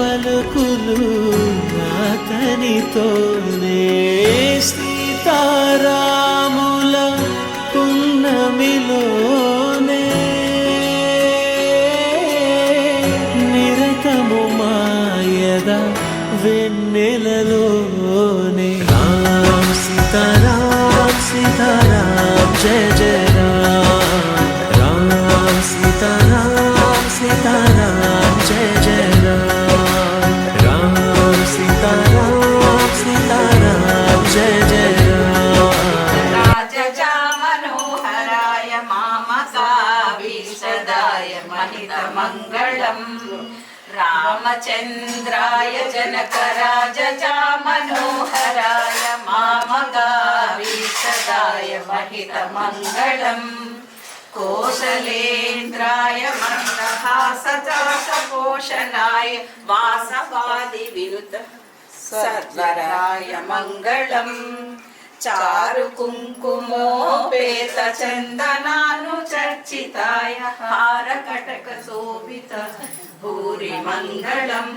పలుకులు అతనితోనే సీతారాముల పున్నమిలోనే నిరతము మాయద వెన్నెలలోనే రామ్ సీతారాం సీతారాం జయ జయ రామ్ రామ్ సీతారాం సీతారాం జయ జయ రామ్ రామ్ సీతారాం సీతారాం జయ జయ రాజజా మనోహరాయ మామకాభీషదాయ మహిత మంగళం రామచంద్రాయ జనకరాజజా మనోహరాయ మామకాభీషదాయ మహిత మంగళం కోశలేంద్రాయ మందహాసపోషణాయ వాసవాది వినుత సర్వరాయ మంగళం చారు కుంకుమోపేత చందనాను చర్చితాయ హారకటక శోభిత భూరి మంగళం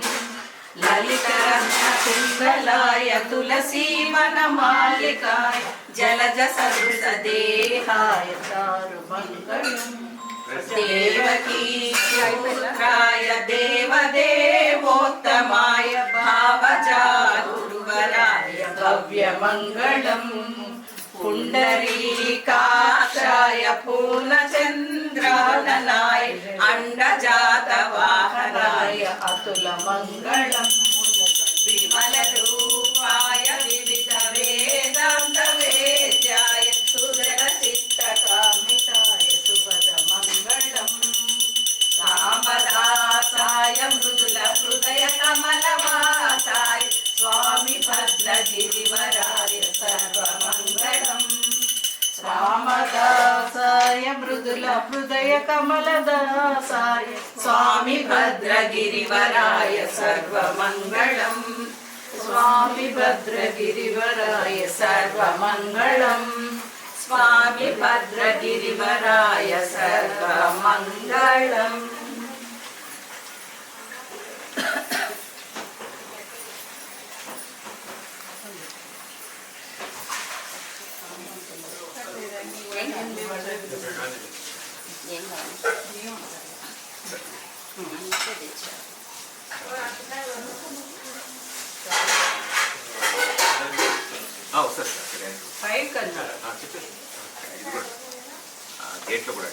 లలిత రత్న కుండలాయ తులసీ వన మాలికాయ జలజ సదృశ దేహాయ చారు మంగళం దేవకీ పుత్రాయ దేవదేవోత్తమాయ భావజాగురువరాయ భవ్య మంగళం పుండరీకాక్షాయ పూర్ణచంద్రాననాయ అండజాత వాహనాయ అతుల మంగళం విమల రూపాయ వివిధ వేదాంత వేద్యాయ సుధర చిత్త కామితాయ సుభద మంగళం రామదాసాయ మృదుల హృదయ కమలవాసాయ స్వామి భద్రగిరివరాయ సర్వమంగళం రామదాసాయ మృదుల హృదయ కమలదాసాయ స్వామి భద్రగిరివరాయ సర్వమంగళం స్వామి భద్రగిరివరాయ సర్వమంగళం స్వామి భద్రగిరివరాయ సర్వమంగళం గేట్లో కూడా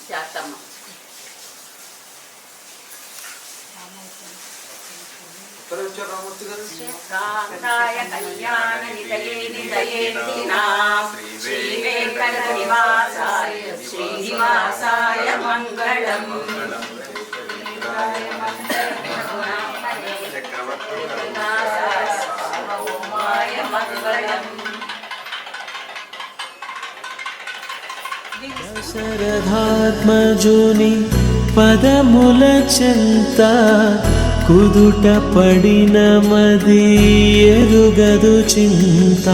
జాతమ్మ కాంతాయ కళ్యాణ నిలయే నిలయేందినాం శ్రీ వెంకట నివాసాయ శ్రీనివాసాయ మంగళం ఓమాయ మంగళం దశరథాత్మజుని పదముల చెంత కుదుట పడిన మది ఎరుగదు చింత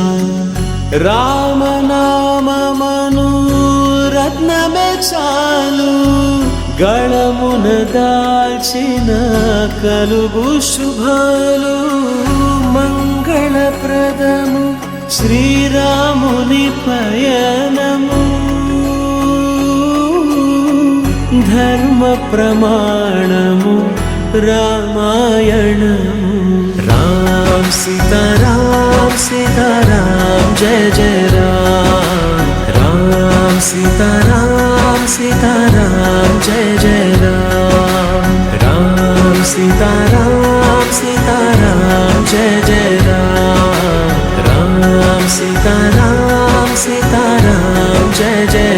రామనామమను రత్నమే చాలు గళమున దాల్చిన కలుగు శుభాలు మంగళప్రదము శ్రీరాముని పయనము ధర్మ ప్రమాణము రామాయణము రామ్ సీతారాం సీతారాం జయ జయ రామ్ రామ్ సీతారాం సీతారాం జయ జయ రామ్ రామ్ సీతారాం సీతారాం జయ జయ రామ్ రామ్ సీతారాం సీతారాం జయ జయ